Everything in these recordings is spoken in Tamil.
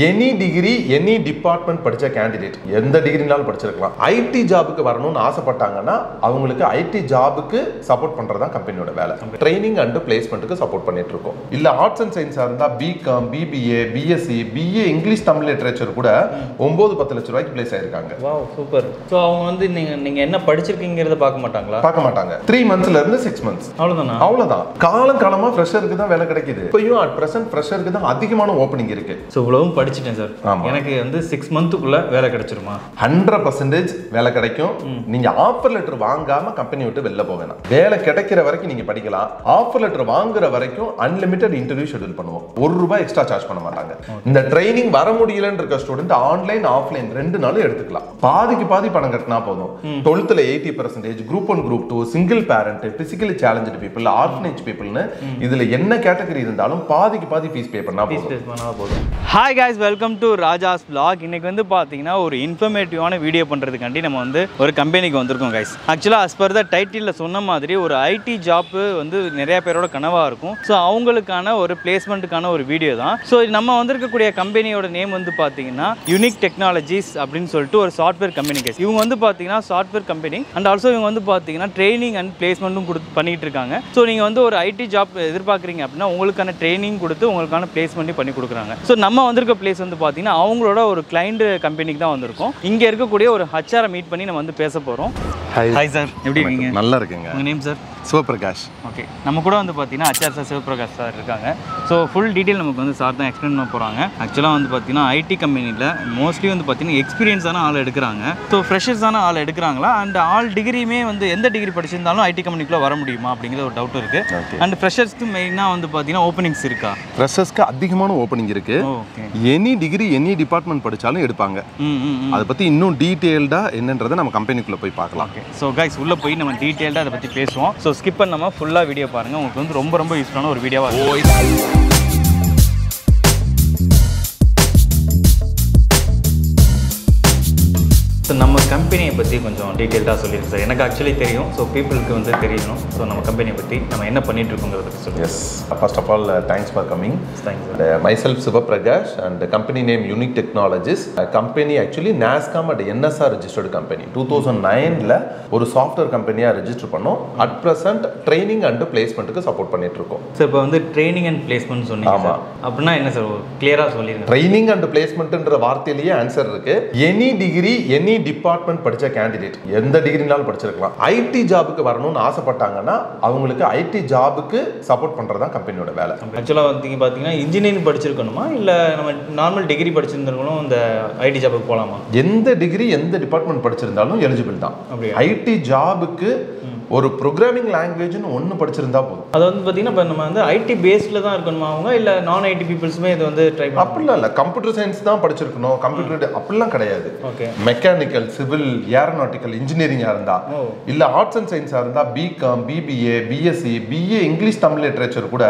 எனி டிகிரி எனி டிபார்ட்மெண்ட் படிச்ச கேண்டிடேட் எந்த டிகிரினாலும் படிச்சிருக்கலாம். ஐடி ஜாபுக்கு வரணும்னு ஆசைப்பட்டாங்கன்னா அவங்களுக்கு ஐடி ஜாபுக்கு சப்போர்ட் பண்றதா கம்பெனியோட வேலை. ட்ரைனிங் அண்ட் பிளேஸ்மெண்ட்டுக்கு சப்போர்ட் பண்ணிட்டு இருக்கோம். இல்ல ஆர்ட்ஸ் அண்ட் சயின்ஸா இருந்தா B Com, BBA, BSc, BA English Tamil literature கூட 9-10 லட்சம் ரூபாய்க்கு பிளேஸ் ஆயிருக்காங்க. Wow super. சோ அவங்க வந்து நீங்க என்ன படிச்சிருக்கீங்கறத பார்க்க மாட்டாங்களா? பார்க்க மாட்டாங்க. 3 மந்த்ஸ்ல இருந்து 6 மந்த்ஸ் அவ்வளவுதான். காலமா ஃப்ரெஷருக்கு தான் வேலை கிடைக்குது. இப்பயும் அட் பிரசன்ட் ஃப்ரெஷருக்கு தான் அதிகமான ஓபனிங் இருக்கு. சோ இவ்வளவும் படிச்சிட்டேன் சார், எனக்கு வந்து 6 மந்த்துக்குள்ள வேலை கிடைச்சிருமா? 100% வேலை கிடைக்கும். நீங்க ஆஃபர் லெட்டர் வாங்காம கம்பெனி விட்டு வெளில போக வேணாம். வேலை கிடைக்கிற வரைக்கும் நீங்க படிக்கலாம். ஆஃபர் லெட்டர் வாங்குற வரைக்கும் அன்லிமிட்டட் இன்டர்வியூ ஷெட்யூல் பண்ணுவோம். ₹1 எக்ஸ்ட்ரா சார்ஜ் பண்ண மாட்டாங்க. இந்த ட்ரைனிங் வர முடியலன்னு இருக்க ஸ்டூடெண்ட் ஆன்லைன் ஆஃப்லைன் 2 நாளும் எடுத்துக்கலாம். பாதிக்கு பாதி பணம் கட்டினா போதும். 12th 80%, group 1 group 2, single parent, physically challenge people, orphanage பீப்புள்னு இதுல என்ன கேட்டகரி இருந்தாலும் பாதிக்கு பாதி ஃபீஸ் பே பண்ணா போதும். Hi guys, welcome to Raja's vlog. இன்னைக்கு வந்து பாத்தீங்கன்னா ஒரு இன்ஃபர்மேட்டிவான வீடியோ பண்றதுக்காண்டி நம்ம வந்து ஒரு கம்பெனிக்கு வந்திருக்கோம் கைஸ். ஆக்சுவலா as per the டைட்டில்ல சொன்ன மாதிரி ஒரு ஐடி ஜாப் வந்து நிறைய பேரோட கனவா இருக்கும். ஸோ அவங்களுக்கான ஒரு பிளேஸ்மெண்ட்டுக்கான ஒரு வீடியோ தான். ஸோ நம்ம வந்திருக்கக்கூடிய கம்பெனியோட நேம் வந்து பாத்தீங்கன்னா யூனிக் டெக்னாலஜிஸ் அப்படின்னு சொல்லிட்டு ஒரு சாஃப்ட்வேர் கம்பெனி கைஸ். இவங்க வந்து பாத்தீங்கன்னா சாஃப்ட்வேர் கம்பெனி அண்ட் ஆல்சோ இவங்க வந்து பாத்தீங்கன்னா ட்ரைனிங் அண்ட் பிளேஸ்மெண்ட்டும் பண்ணிட்டு இருக்காங்க. ஸோ நீங்க வந்து ஒரு ஐடி ஜாப் எதிர்பார்க்குறீங்க அப்படின்னா உங்களுக்கான ட்ரைனிங் கொடுத்து உங்களுக்கான பிளேஸ்மெண்ட்டும் பண்ணி கொடுக்குறாங்க. ஸோ நம்ம வந்திருக்க பிளேஸ் வந்து பார்த்தீங்கன்னா அவங்களோட ஒரு கிளைண்ட் கம்பெனிக்கு தான் வந்திருக்கோம். இங்கே இருக்கக்கூடிய ஒரு ஹச்ஆரை மீட் பண்ணி நம்ம வந்து பேச போகிறோம். ஹாய் சார், எப்படி இருக்கீங்க? நல்லா இருக்குங்க. உங்கள் நேம் சார்? சிவபிரகாஷ். ஓகே, நம்ம கூட வந்து பார்த்தீங்கன்னா ஹச்ஆர் சார் சிவபிரகாஷ் சார் இருக்காங்க. ஸோ ஃபுல் டீட்டெயில் நமக்கு வந்து சார் தான் எக்ஸ்பிளைன் பண்ண போகிறாங்க. ஆக்சுவலாக வந்து பார்த்தீங்கன்னா ஐடி கம்பெனியில் மோஸ்ட்லி வந்து பார்த்தீங்கன்னா எக்ஸ்பீரியன்ஸான ஆள் எடுக்கிறாங்க. ஸோ ஃப்ரெஷர்ஸான ஆள் எடுக்கிறாங்களா அண்ட் ஆல் டிகிரியுமே வந்து எந்த டிகிரி படிச்சிருந்தாலும் ஐடி கம்பெனிக்குள்ளே வர முடியுமா அப்படிங்கிற ஒரு டவுட் இருக்குது. அண்ட் ஃப்ரெஷர்ஸ்க்கு மெயினாக வந்து பார்த்தீங்கன்னா ஓப்பனிங்ஸ் இருக்கா? ஃப்ரெஷர்ஸ்க்கு அதிகமான ஓப்பனிங் இருக்கு. எனி டிகிரி எனி டிபார்ட்மெண்ட் படித்தாலும் எடுப்பாங்க. அதை பற்றி இன்னும் டீட்டெயில்டாக என்னன்றதை நம்ம கம்பெனிக்குள்ளே போய் பார்க்கலாம். ஓகே, ஸோ கைஸ் உள்ளே போய் நம்ம டீட்டெயில்டாக அதை பற்றி பேசுவோம். ஸோ ஸ்கிப் பண்ணாமல் ஃபுல்லாக வீடியோ பாருங்கள். உங்களுக்கு வந்து ரொம்ப யூஸ்ஃபுல்லான ஒரு வீடியோவாக இருக்கும். ஸோ நம்ம கம்பெனியை பற்றி கொஞ்சம் டீட்டெயில்டாக சொல்லிடுங்க சார். எனக்கு ஆக்சுவலி தெரியும், ஸோ பீப்புளுக்கு வந்து தெரியணும். ஸோ நம்ம கம்பெனியை பற்றி நம்ம என்ன பண்ணிட்டு இருக்கோங்கிறத பற்றி சொல்லுங்கள். Yes, first of all thanks for coming. Myself Sivaprakash and company name unique technologies. Company actually NASSCOM and NSR registered company. 2009 ஒரு சாஃப்ட்வேர் கம்பெனியாக ரெஜிஸ்டர் பண்ணோம். அட் ப்ரெசென்ட் ட்ரைனிங் அண்ட் பிளேஸ்மெண்ட்டுக்கு சப்போர்ட் பண்ணிட்டு இருக்கோம். ஸோ இப்போ வந்து ட்ரைனிங் அண்ட் பிளேஸ்மெண்ட் சொன்னீங்க. ஆமாம், அப்படின்னா என்ன சார் கிளியராக சொல்லிடுங்க. ட்ரைனிங் அண்ட் பிளேஸ்மெண்ட்ன்ற வார்த்தையிலேயே ஆன்சர் இருக்கு. எனி டிகிரி எனி டிபார்ட்மெண்ட் படிச்ச கேண்டிடேட் எந்த டிகிரினாலும் படிச்சிருக்கலாம். ஐடி ஜாபுக்கு வரணும்னு ஆசைப்பட்டாங்கன்னா அவங்களுக்கு ஐடி ஜாபுக்கு சப்போர்ட் பண்றதா கம்பெனியோட வேலை. ஆக்சுவலா வந்து பாத்தீங்கன்னா இன்ஜினியரிங் படிச்சிருக்கணுமா இல்ல நம்ம நார்மல் டிகிரி படிச்சிருந்தாலும் இந்த ஐடி ஜாபுக்கு போலாமா? எந்த டிகிரி எந்த டிபார்ட்மெண்ட் படிச்சிருந்தாலும் எலிஜிபிள் தான். ஐடி ஜாபுக்கு ஒரு ப்ரோக்ராமிங் லாங்குவேஜ்னு ஒன்று படிச்சிருந்தா போதும். அது வந்து பார்த்தீங்கன்னா இப்போ நம்ம வந்து ஐடி பேஸ்டில் தான் இருக்கணுமா அவங்க, இல்லை நான் ஐடி பீப்புள்ஸுமே இது வந்து ட்ரை பண்ணலாம்? அப்படிலாம் இல்லை. கம்ப்யூட்டர் சயின்ஸ் தான் படிச்சிருக்கணும், கம்ப்யூட்டர் அப்படிலாம் கிடையாது. ஓகே, மெக்கானிக்கல், சிவில், ஏரோநாட்டிக்கல் இன்ஜினியரிங்காக இருந்தா, இல்லை ஆர்ட்ஸ் அண்ட் சயின்ஸாக இருந்தால் B Com, BBA, BSc, BA English Tamil literature கூட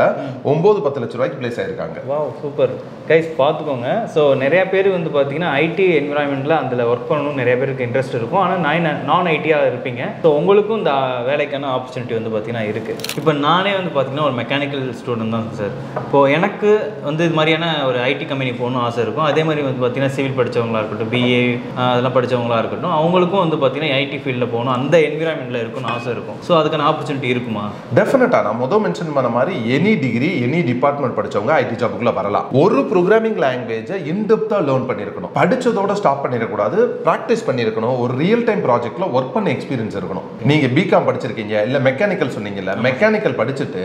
9-10 லட்சம் ரூபாய்க்கு பிளேஸ் ஆயிருக்காங்க. வாவ் சூப்பர் கைஸ், பார்த்துக்கோங்க. ஸோ நிறைய பேர் வந்து பார்த்தீங்கன்னா ஐடி என்விரான்மெண்ட்டில் அதில் ஒர்க் பண்ணணும் நிறைய பேருக்கு இன்ட்ரெஸ்ட் இருக்கும். ஆனால் நான் ஐடியாக இருப்பீங்க. ஸோ உங்களுக்கும் இந்த வேலைக்கான ஆப்பர்ச்சுனிட்டி வந்து பார்த்தீங்கன்னா இருக்குது. இப்போ நானே வந்து பார்த்தீங்கன்னா ஒரு மெக்கானிக்கல் ஸ்டூடெண்ட் தான் சார். இப்போது எனக்கு வந்து இது மாதிரியான ஒரு ஐடி கம்பெனி போகணும்னு ஆசை இருக்கும். அதே மாதிரி வந்து பார்த்தீங்கன்னா சிவில் படித்தவங்களா இருக்கட்டும், பிஏ அதெல்லாம் படித்தவங்களா இருக்கட்டும், அவங்களுக்கும் வந்து பார்த்தீங்கன்னா ஐடி ஃபீல்டில் போகணும், அந்த என்விரான்மெண்ட்டில் இருக்கும்னு ஆசை இருக்கும். ஸோ அதுக்கான ஆப்பர்ச்சுனிட்டி இருக்குமா? டெஃபினட்டாக. நான் முதல் மென்ஷன் பண்ண மாதிரி எனி டிகிரி எனி டிபார்ட்மெண்ட் படித்தவங்க ஐடி ஜாபுக்குள்ளே வரலாம். ஒரு ப்ரோக்ராமிங் லாங்குவேஜை இன்டெப்த்தாக லேர்ன் பண்ணியிருக்கணும். படித்ததோட ஸ்டாப் பண்ணிடக்கூடாது, ப்ராக்டிஸ் பண்ணியிருக்கணும். ஒரு ரியல் டைம் ப்ராஜெக்டில் ஒர்க் பண்ண எக்ஸ்பீரியன்ஸ் இருக்கணும். நீங்கள் பிகாம் படிச்சிருக்கீங்க, இல்ல மெக்கானிக்கல் சொன்னீங்கல்ல, மெக்கானிக்கல் படிச்சுட்டு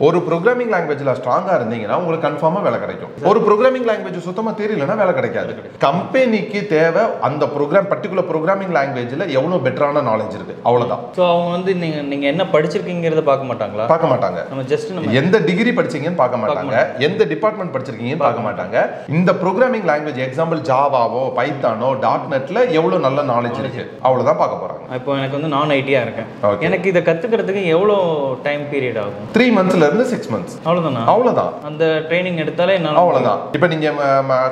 ஒரு ப்ரோக்ராமிங் லாங்குவேஜ்ல ஸ்ட்ராங்கா இருந்தீங்கன்னா உங்களுக்கு கன்ஃபார்மா வேலை கிடைக்கும். ஒரு ப்ரோக்ராமிங் லாங்குவேஜ் சுத்தமா தெரியலனா வேலை கிடைக்காது. கம்பெனிக்கு தேவை அந்த பர்టిక్యులர் ப்ரோக்ராமிங் லாங்குவேஜ்ல எவ்வளவு பெட்டரான நாலேஜ் இருக்கு, அவ்வளவுதான். சோ அவங்க வந்து நீங்க என்ன படிச்சிருக்கீங்கறத பார்க்க மாட்டாங்களா? பார்க்க மாட்டாங்க. நம்ம ஜஸ்ட் எந்த டிகிரி படிச்சீங்கன்னு பார்க்க மாட்டாங்க, எந்த டிபார்ட்மெண்ட் படிச்சிருக்கீங்கன்னு பார்க்க மாட்டாங்க. இந்த ப்ரோக்ராமிங் லாங்குவேஜ் எக்ஸாம்பிள் ஜாவாவோ பைத்தானோ டாட் நெட்ல எவ்வளவு நல்ல நாலேஜ் இருக்கு, அவ்வளவுதான் பார்க்க போறாங்க. இப்போ எனக்கு வந்து நான் ஐடியா இருக்கேன், எனக்கு இதை கத்துக்கிறதுக்கு எவ்வளோ டைம் பீரியட் ஆகும்? 3 monthsல இருந்து 6 months. அவ்வளவுதானா? அவ்வளவுதான். அந்த ட்ரைனிங் எடுத்தாலே என்னால அவ்வளவுதான். இப்போ நீங்க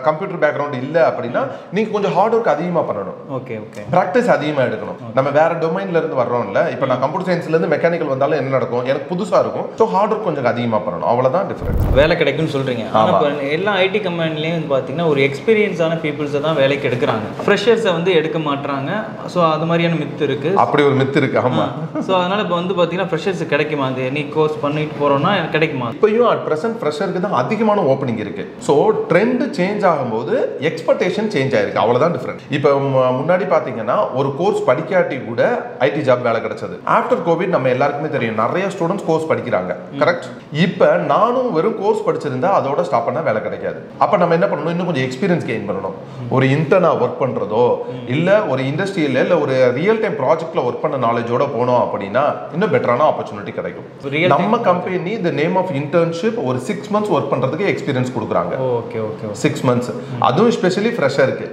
கம்ப்யூட்டர் பேக்ரவுண்ட் இல்ல அப்படின்னா நீங்க கொஞ்சம் ஹார்ட் ஒர்க் அதிகமா பண்ணணும். Okay okay. பிராக்டிஸ் அதிகமா எடுக்கணும். நம்ம வேற டொமைன்ல இருந்து வர்றோம்ல, இப்போ நான் கம்ப்யூட்டர் சயின்ஸ்ல இருந்து மெக்கானிக்கல் வந்தாலும் என்ன நடக்கும், எனக்கு புதுசா இருக்கும். ஸோ ஹார்ட் ஒர்க் கொஞ்சம் அதிகமா பண்ணணும். அவ்வளவுதான் டிஃபரெண்ட். வேலை கிடைக்கும்னு சொல்றீங்க. ஆனா இப்போ எல்லா ஐடி கம்பெனிலையும் வந்து பாத்தீங்கன்னா ஒரு எக்ஸ்பீரியன்ஸான பீப்புள்ஸை தான் வேலைக்கு எடுக்கிறாங்க, ஃப்ரெஷர்ஸை வந்து எடுக்க மாட்டாங்க. ஸோ அது மாதிரியான மித்து இருக்கு. அப்படி ஒரு மித்து இருக்கு. ஆமா. ஸோ அதனால இப்போ வந்து பாத்தீங்கன்னா ஃப்ரெஷர்ஸ் கிடைக்குமா? அது எனி கோர்ஸ் பண்ணிட்டு போறோம்னா கிடைக்குமா? இப்பயும் அட் பிரசன்ட் ஃப்ரெஷருக்கு தான் அதிகமான ஓப்பனிங் இருக்கு. ஸோ ட்ரெண்ட் சேஞ்ச் ஆகும்போது எக்ஸ்பெக்டேஷன் சேஞ்ச் ஆயிருக்கு. அவ்வளவுதான் டிஃபரெண்ட். இப்போ முன்னாடி பாத்தீங்கன்னா ஒரு கோர்ஸ் படிக்காட்டி கூட ஐடி ஜாப் வேலை கிடைச்சது. ஆஃப்டர் கோவிட் நம்ம எல்லாருக்குமே தெரியும், நிறைய ஸ்டூடெண்ட்ஸ் கோர்ஸ் படிக்கிறாங்க. கரெக்ட். இப்போ நானும் வெறும் கோர்ஸ் படிச்சிருந்தா அதோட ஸ்டாப் பண்ணா வேலை கிடைக்காது. அப்ப நம்ம என்ன பண்ணணும், இன்னும் கொஞ்சம் எக்ஸ்பீரியன்ஸ் கெயின் பண்ணணும். ஒரு இன்டர்னா ஒர்க் பண்றதோ இல்ல ஒரு இண்டஸ்ட்ரியில இல்ல ஒரு ரியல் டைம் ப்ராஜெக்ட்ல ஒர்க் பண்ண நாலேஜோட போனோம் அப்படின்னா இன்னும் பெட்டரான ஆப்பர்ச்சுனிட்டி கிடைக்கும். நம்ம company the name of internship ஒரு 6 months ஒர்க் பண்றதுக்கு எக்ஸ்பீரியன்ஸ் கொடுக்குறாங்க. Okay okay. 6 months. அதுவும் ஸ்பெஷலி ஃப்ரெஷருக்கு.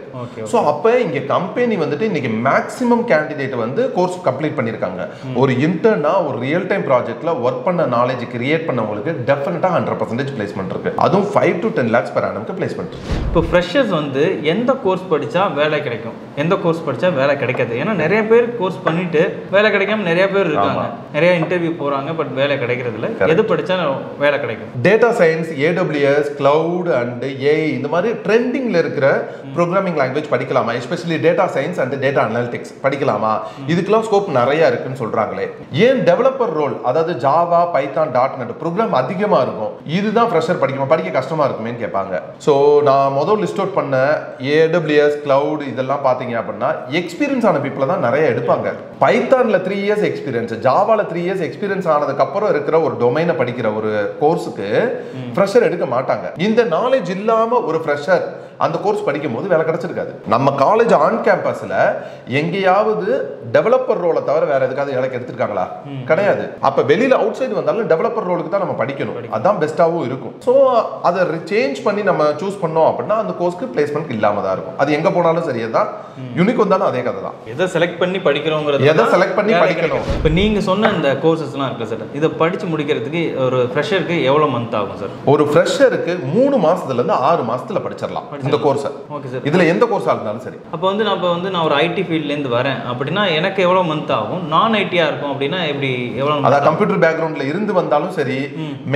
ஸோ அப்போ இங்கே கம்பெனி வந்துட்டு இன்னைக்கு மேக்ஸிமம் கேண்டிடேட் வந்து கோர்ஸ் கம்ப்ளீட் பண்ணியிருக்காங்க. ஒரு இன்டர்னா ஒரு ரியல் டைம் ப்ராஜெக்ட்ல ஒர்க் பண்ண நாலேஜ் கிரியேட் பண்ணவங்களுக்கு டெஃபினட்டா 100% பிளேஸ்மெண்ட் இருக்கு. அதுவும் 5 to 10 lakhs per annum placement. இப்போ ஃப்ரெஷர்ஸ் வந்து எந்த கோர்ஸ் படிச்சா வேலை கிடைக்கும், எந்த கோர்ஸ் படிச்சா வேலை கிடைக்காது? ஏன்னா நிறைய பேர் கோர்ஸ் பண்ணிட்டு வேலை கிடைக்காம நிறைய பேர் இருக்காங்க, நிறைய இன்டர்வியூ போறாங்க, பட் வேலை கிடைக்கிறது இல்லை. எது படிச்சா வேலை கிடைக்கும்? Data science, AWS, cloud and AI இந்த மாதிரி ட்ரெண்டிங்ல இருக்கிற ப்ரோக்ராமிங் லாங்குவேஜ் படிக்கலாமா? Especially data science and data analytics படிக்கலாமா? இதுக்கெல்லாம் ஸ்கோப் நிறைய இருக்குன்னு சொல்றாங்களே. ஏன் டெவலப்பர் ரோல், அதாவது ஜாவா, பைத்தான், .NET ப்ரோக்ராம் அதிகமா இருக்கும், இதுதான் ஃப்ரெஷர் படிக்கணும், படிக்க கஷ்டமா இருக்குமேன்னு கேட்பாங்க. ஸோ நான் முதல் லிஸ்ட் அவுட் பண்ண AWS, கிளவுட் இதெல்லாம் பார்த்தீங்க அப்படின்னா எக்ஸ்பீரியன்ஸ் ஆன பீப்புளை தான் நிறைய எடுப்பாங்க. பைத்தான்ல 3 years எக்ஸ்பீரியன்ஸ், ஜாவால 3 years எக்ஸ்பீரியன்ஸ் ஆனதுக்கு அப்புறம் இருக்கிற ஒரு டொமைனை படிக்கிற ஒரு கோர்ஸுக்கு ஃப்ரெஷர் எடுக்க மாட்டாங்க. இந்த நாலேஜ் இல்லாம ஒரு ஃப்ரெஷர் அந்த கோர்ஸ் படிக்கும் போது வேலை கிடைச்சிருக்காது. நம்ம காலேஜ் ஆன் கேம்பஸ்ல எங்கேயாவது டெவலப்பர் ரோலை தவிர வேற எதுக்காவது வேலைக்கு எடுத்துருக்காங்களா? கிடையாது. அப்ப வெளியில அவுட் சைடு வந்தாலும் டெவலப்பர் ரோலுக்கு தான் நம்ம படிக்கணும். அதான் பெஸ்டாவும் இருக்கும். ஸோ அதை சேஞ்ச் பண்ணி நம்ம சூஸ் பண்ணோம் அப்படின்னா அந்த கோர்ஸ்க்கு பிளேஸ்மெண்ட் இல்லாம தான் இருக்கும். அது எங்க போனாலும் சரியே தான், யூனிக் வந்தாலும் அதே கதை தான். எதை செலக்ட் பண்ணி படிக்கிறோங்கிறது, எதை செலக்ட் பண்ணி படிக்கணும். இப்போ நீங்க சொன்ன இந்த கோர்சஸ்லாம் இருக்கு சார், இதை படிச்சு முடிக்கிறதுக்கு ஒரு ஃப்ரெஷருக்கு எவ்வளவு மந்த் ஆகும் சார்? ஒரு ஃப்ரெஷருக்கு 3 மாசத்துல இருந்து 6 மாசத்துல படிச்சிடலாம் இந்த கோர்ஸ். Okay sir. இதுல எந்த கோர்ஸா இருந்தாலும் சரி. அப்போ வந்து நான் ஒரு ஐடி ஃபீல்ட்ல இருந்து வரேன் அப்படின்னா எனக்கு எவ்வளவு மந்த் ஆகும்? நான் ஐடியா இருக்கும் அப்படின்னா எப்படி எவ்வளவு? அதாவது கம்ப்யூட்டர் பேக்ரவுண்ட்ல இருந்து வந்தாலும் சரி,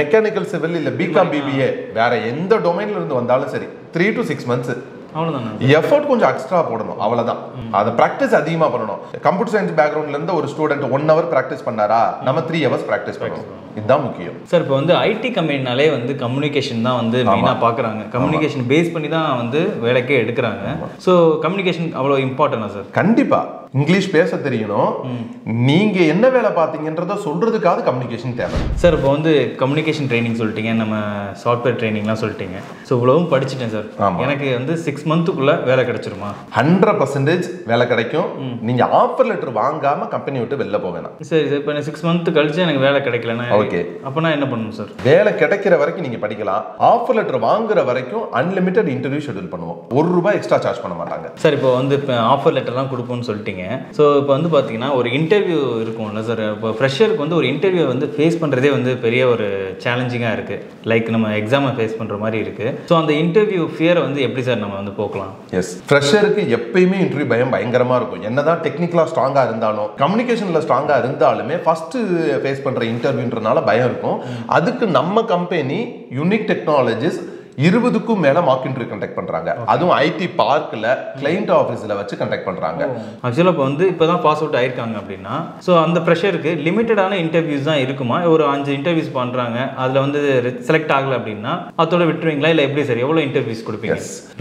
மெக்கானிக்கல் சிவில் இல்ல பிகாம் BBA வேற எந்த டொமைன்ல இருந்து வந்தாலும் சரி 3 to 6 months. அவ்வளவுதான். எஃபர்ட் கொஞ்சம் எக்ஸ்ட்ரா போடணும், அவ்வளவுதான். அதை பிராக்டிஸ் அதிகமா பண்ணணும். கம்ப்யூட்டர் சயின்ஸ் பேக்ரவுண்ட்ல இருந்து ஒரு ஸ்டூடெண்ட் 1 hour பிராக்டிஸ் பண்ணாரா, நம்ம 3 hours பிராக்டிஸ் பண்ணணும். இதுதான் முக்கியம் சார். இப்போ வந்து ஐடி கம்பெனினாலே வந்து கம்யூனிகேஷன் தான் வந்து மெயினாக பார்க்குறாங்க. கம்யூனிகேஷன் பேஸ் பண்ணி தான் வந்து வேலைக்கே எடுக்கிறாங்க. ஸோ கம்யூனிகேஷன் அவ்வளோ இம்பார்ட்டன்டா சார்? கண்டிப்பா. இங்கிலீஷ் பேச தெரியணும். நீங்க என்ன வேலை பார்த்தீங்கன்றத சொல்றதுக்காக கம்யூனிகேஷன் தேவை சார். இப்போ வந்து கம்யூனிகேஷன் ட்ரைனிங் சொல்லிட்டீங்க, நம்ம சாஃப்ட்வேர் ட்ரைனிங்லாம் சொல்லிட்டீங்க. ஸோ இவ்வளவும் படிச்சுட்டேன் சார். எனக்கு வந்து 6 monthsக்குள்ள வேலை கிடைச்சிருமா? 100% வேலை கிடைக்கும். நீங்க ஆஃபர் லெட்டர் வாங்காம கம்பெனி விட்டு வெளில போக வேணாம். சரி சார். இப்போ 6 months கழிச்சு எனக்கு வேலை கிடைக்கலன்னா ஓகே, அப்பனா என்ன பண்ணணும் சார்? வேலை கிடைக்கிற வரைக்கும் நீங்க படிக்கலாம். ஆஃபர் லெட்டர் வாங்குற வரைக்கும் அன்லிமிட்டட் இன்டர்வியூ ஷெட்யூல் பண்ணுவோம். ₹1 எக்ஸ்ட்ரா சார்ஜ் பண்ண மாட்டாங்க சார். இப்போ வந்து இப்போ ஆஃபர் லெட்டர்லாம் கொடுப்போம்னு சொல்லிட்டீங்க. ஸோ இப்போ வந்து பார்த்தீங்கன்னா ஒரு இன்டர்வியூ இருக்கும்ல சார். இப்போ ஃப்ரெஷருக்கு வந்து ஒரு இன்டர்வியூ வந்து ஃபேஸ் பண்ணுறதே வந்து பெரிய ஒரு சேலஞ்சிங்காக இருக்குது. லைக் நம்ம எக்ஸாமை ஃபேஸ் பண்ணுற மாதிரி இருக்குது. ஸோ அந்த இன்டர்வியூ ஃபியரை வந்து எப்படி சார் நம்ம வந்து போக்கலாம்? எஸ், ஃப்ரெஷருக்கு எப்பயுமே இன்டர்வியூ பயம் பயங்கரமாக இருக்கும். என்னதான் டெக்னிக்கலாக ஸ்ட்ராங்காக இருந்தாலும், கம்யூனிகேஷனில் ஸ்ட்ராங்காக இருந்தாலுமே ஃபர்ஸ்ட் ஃபேஸ் பண்ணுற இன்டர்வியூன்றனால பயம் இருக்கும். அதுக்கு நம்ம கம்பெனி யூனிக் டெக்னாலஜிஸ் 20க்கும் மேல மார்க் இன்டர்வியூ கண்டக்ட் பண்றாங்க. அதுவும் ஐடி பார்க்ல கிளையண்ட் ஆஃபீஸ்ல வச்சு கண்டக்ட் பண்றாங்க. ஆக்சுவலா இப்போ வந்து இப்பதான் பாஸ் அவுட் ஆயிருக்காங்க அப்படின்னா ஸோ அந்த ப்ரெஷருக்கு லிமிட்டடான இன்டர்வியூஸ் தான் இருக்குமா? ஒரு 5 இன்டர்வியூஸ் பண்றாங்க, அதுல வந்து செலக்ட் ஆகல அப்படின்னா அதோட விட்டுருவீங்களா இல்ல எப்படி சார்? எவ்வளவு இன்டர்வியூஸ் கொடுப்பீங்க?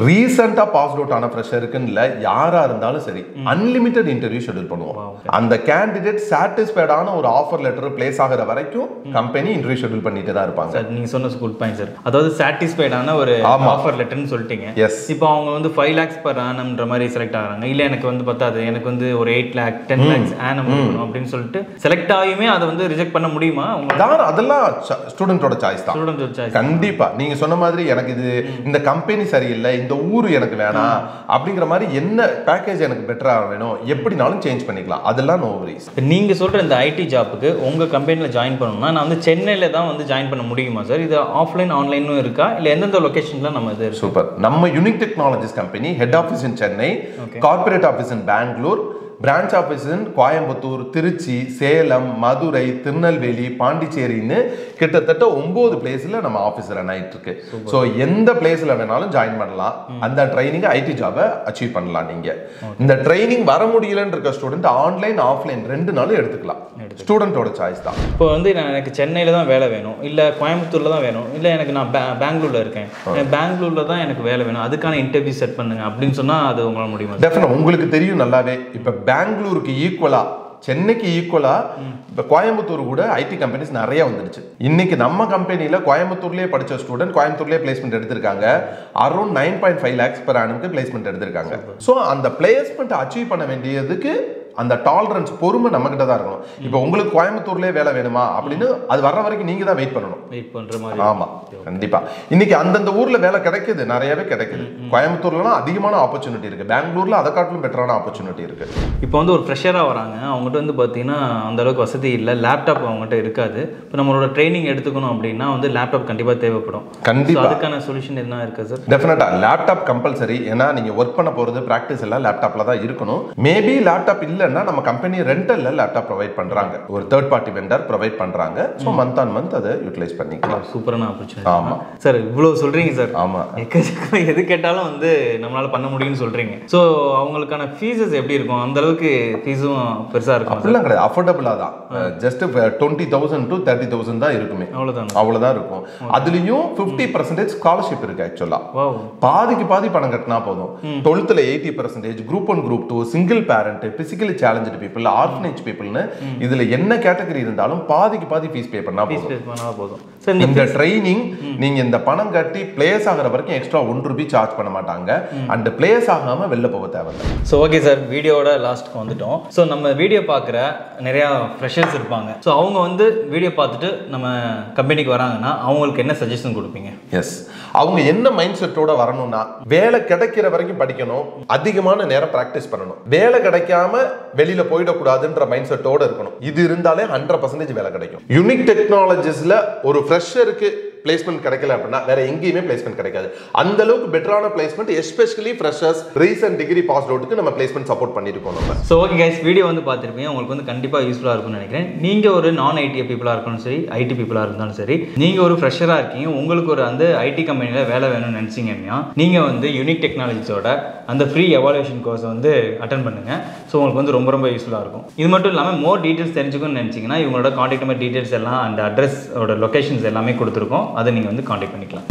ரீசெண்டா பாஸ் அவுட் ஆன ஃப்ரெஷருக்குன்னு இல்ல, யாரா இருந்தாலும் சரி அன்லிமிட்டட் இன்டர்வியூ ஷெட்யூல் பண்ணுவோம். அந்த கேண்டிடேட் சாட்டிஸ்ஃபைடான ஒரு ஆஃபர் லெட்டர் பிளேஸ் ஆகிற வரைக்கும் கம்பெனி இன்டர்வியூ ஷெட்யூல் பண்ணிட்டு தான் இருப்பாங்க. சார் நீங்க சொன்ன குட் பாயிண்ட் சார். அதாவது சாட்டிஸ்ஃபைடான பேசிக்கான ஒரு ஆஃபர் லெட்டர்னு சொல்லிட்டீங்க. இப்போ அவங்க வந்து 5 lakhs per annumன்ற மாதிரி செலக்ட் ஆகிறாங்க. இல்லை எனக்கு வந்து பத்தாது, எனக்கு வந்து ஒரு 8 lakh 10 lakhs annum இருக்கணும் அப்படின்னு சொல்லிட்டு செலக்ட் ஆகியுமே அதை வந்து ரிஜெக்ட் பண்ண முடியுமா? அதெல்லாம் ஸ்டூடெண்டோட சாய்ஸ் தான். ஸ்டூடெண்டோட சாய்ஸ் கண்டிப்பா. நீங்க சொன்ன மாதிரி எனக்கு இது இந்த கம்பெனி சரியில்லை, இந்த ஊர் எனக்கு வேணாம் அப்படிங்கிற மாதிரி என்ன பேக்கேஜ் எனக்கு பெட்டரா வேணும் எப்படினாலும் சேஞ்ச் பண்ணிக்கலாம். அதெல்லாம் நோ வரிஸ். நீங்க சொல்ற இந்த ஐடி ஜாப்புக்கு உங்க கம்பெனியில் ஜாயின் பண்ணணும்னா நான் வந்து சென்னையில் தான் வந்து ஜாயின் பண்ண முடியுமா சார்? இது ஆஃப்லைன் ஆன்லைனும் இருக்கா, இல்லை எந்தெந்த லொகேஷன்ல நம்ம இது? சூப்பர். நம்ம unique technologies company head office in Chennai, corporate office in Bangalore, branch office in Coimbatore, Trichy, Salem, Madurai, Tirunelveli, பாண்டிச்சேரின்னு கிட்டத்தட்ட 9 பிளேஸ்ல நம்ம ஆஃபீஸ் ரன் ஆயிட்டு இருக்கு. ஸோ எந்த பிளேஸ்ல வேணாலும் ஜாயின் பண்ணலாம். அந்த ட்ரைனிங் ஐடி ஜாபை அச்சீவ் பண்ணலாம். நீங்க இந்த ட்ரைனிங் வர முடியலன்னு இருக்க ஸ்டூடெண்ட் ஆன்லைன் ஆஃப்லைன் 2 நாளும் எடுத்துக்கலாம். ஸ்டூடெண்டோட சாய்ஸ் தான். இப்போ வந்து எனக்கு சென்னையில் தான் வேலை வேணும், இல்லை கோயம்புத்தூரில் தான் வேணும், இல்லை எனக்கு நான் பெங்களூரில் இருக்கேன், பெங்களூரில் தான் எனக்கு வேலை வேணும், அதுக்கான இன்டர்வியூ செட் பண்ணுங்க அப்படின்னு சொன்னால் அது உங்களால் முடியுமா? டெஃபினட். உங்களுக்கு தெரியும் நல்லாவே, இப்போ பெங்களூருக்கு ஈக்குவலா சென்னைக்கு ஈக்குவலா இப்போ கோயம்புத்தூர் கூட ஐடி கம்பெனிஸ் நிறைய வந்துடுச்சு. இன்னைக்கு நம்ம கம்பெனியில் கோயம்புத்தூர்லேயே படித்த ஸ்டூடெண்ட் கோயம்புத்தூர்லேயே பிளேஸ்மெண்ட் எடுத்திருக்காங்க. Around 9.5 lakhs per annum placement எடுத்திருக்காங்க. ஸோ அந்த பிளேஸ்மெண்ட் அச்சீவ் பண்ண வேண்டியதுக்கு அந்த டாலரன்ஸ் பொறுமை நம்ம கிட்ட தான் இருக்கணும். இப்போ உங்களுக்கு கோயம்புத்தூர்லேயே வேலை வேணுமா அப்படின்னு அது வர்ற வரைக்கும் நீங்க தான் வெயிட் பண்ணணும். வெயிட் பண்ற மாதிரி. ஆமா, கண்டிப்பா. இன்னைக்கு அந்தந்த ஊர்ல வேலை கிடைக்குது, நிறையவே கிடைக்குது. கோயம்புத்தூர்லாம் அதிகமான ஆப்பர்ச்சுனிட்டி இருக்கு, பெங்களூர்ல அதை காட்டிலும் பெட்டரான ஆப்பர்ச்சுனிட்டி இருக்கு. இப்போ வந்து ஒரு ஃப்ரெஷரா வராங்க, அவங்ககிட்ட வந்து பார்த்தீங்கன்னா அந்த அளவுக்கு வசதி இல்லை, லேப்டாப் அவங்ககிட்ட இருக்காது. இப்போ நம்மளோட ட்ரைனிங் எடுத்துக்கணும் அப்படின்னா வந்து லேப்டாப் கண்டிப்பாக தேவைப்படும். கண்டிப்பா. அதுக்கான சொல்யூஷன் என்ன இருக்கு சார்? டெஃபினட்டா லேப்டாப் கம்பல்சரி. ஏன்னா நீங்க ஒர்க் பண்ண போறது ப்ராக்டிஸ் எல்லாம் லேப்டாப்ல தான் இருக்கணும். மேபி லேப்டாப் இல்லைன்னா நம்ம கம்பெனி ரெண்டல்ல லேப்டாப் ப்ரொவைட் பண்றாங்க, ஒரு தேர்ட் பார்ட்டி வெண்டர் ப்ரொவைட் பண்றாங்க. ஸோ மந்த் ஆன் மந்த் அதை யூட்டிலைஸ் பண்ணிக்கலாம். சூப்பரான ஆப்பர்ச்சுனிட்டி. ஆமா சார், இவ்வளவு சொல்றீங்க சார். ஆமா, எது கேட்டாலும் வந்து நம்மளால பண்ண முடியும்னு சொல்றீங்க. ஸோ அவங்களுக்கான ஃபீஸஸ் எப்படி இருக்கும்? அந்த அளவுக்கு ஃபீஸும் பெருசா இருக்கும்? அப்படிலாம் கிடையாது, அஃபோர்டபுளா தான். ஜஸ்ட் 20,000 to 30,000 தான் இருக்குமே, அவ்வளவுதான் இருக்கும். அதுலயும் 50% ஸ்காலர்ஷிப் இருக்கு. ஆக்சுவலா பாதிக்கு பாதி பணம் கட்டினா போதும். 12th 80%, group 1 group 2, single parent, physically challenge people, orphanage பீப்புள்னு இதுல என்ன கேட்டகரி இருந்தாலும் பாதிக்கு பாதி ஃபீஸ் பே பண்ணா போதும். இந்த ட்ரைனிங் நீங்க இந்த பணம் கட்டி பிளேஸ் ஆகிற வரைக்கும் எக்ஸ்ட்ரா 1 ரூபி சார்ஜ் பண்ண மாட்டாங்க. அண்ட் பிளேஸ் ஆகாம வெளில போக தேவையில்லை. ஸோ ஓகே சார், வீடியோட லாஸ்ட்டுக்கு வந்துட்டோம். ஸோ நம்ம வீடியோ பார்க்குற நிறையா ஃப்ரெஷர்ஸ் இருப்பாங்க. ஸோ அவங்க வந்து வீடியோ பார்த்துட்டு நம்ம கம்பெனிக்கு வராங்கன்னா அவங்களுக்கு என்ன சஜஷன் கொடுப்பீங்க? எஸ், அவங்க என்ன மைண்ட் செட்டோட வரணும்னா, வேலை கிடைக்கிற வரைக்கும் படிக்கணும், அதிகமான நேரம் பிராக்டிஸ் பண்ணணும், வேலை கிடைக்காம வெளியில போயிடக்கூடாதுன்ற மைண்ட் செட்டோட இருக்கணும். இது இருந்தாலே 100% வேலை கிடைக்கும். யூனிக் டெக்னாலஜிஸ்ல ஒரு ஃப்ரெஷருக்கு பிளேஸ்மெண்ட் கிடைக்கல அப்படின்னா வேற எங்கேயுமே பிளேஸ்மெண்ட் கிடைக்காது. அந்த அளவுக்கு பெட்டரான placement, especially freshers, recent degree pass அவுட்டுக்கு நம்ம பிளேஸ்மெண்ட் சப்போர்ட் பண்ணிருக்கோம் நம்ம. ஸோ ஓகே கைஸ், வீடியோ வந்து பார்த்துருப்பீங்க. உங்களுக்கு வந்து கண்டிப்பாக யூஸ்ஃபுல்லாக இருக்கும்னு நினைக்கிறேன். நீங்கள் ஒரு நான் ஐடி பீப்புளாக இருக்கணும் சரி, ஐடி பீப்புளாக இருந்தாலும் சரி, நீங்கள் ஒரு ஃப்ரெஷராக இருக்கீங்க, உங்களுக்கு ஒரு அந்த ஐடி கம்பெனியில் வேலை வேணும்னு நினச்சிங்கன்னா நீங்கள் வந்து யூனிக் டெக்னாலஜிஸோட அந்த ஃப்ரீ எவாலுவேஷன் கோர்ஸை வந்து அட்டன் பண்ணுங்கள். ஸோ உங்களுக்கு வந்து ரொம்ப ரொம்ப யூஸ்ஃபுல்லாக இருக்கும். இது மட்டும் இல்லாமல் மோர் டீட்டெயில்ஸ் தெரிஞ்சுக்கணும்னு நினச்சிங்கன்னா இவங்களோட கான்டாக்ட் நம்பர் டீட்டெயில்ஸ் எல்லாம், அந்த அட்ரஸோட லொக்கேஷன்ஸ் எல்லாமே கொடுத்துருக்கோம். அதை நீங்கள் வந்து கான்டாக்ட் பண்ணிக்கலாம்.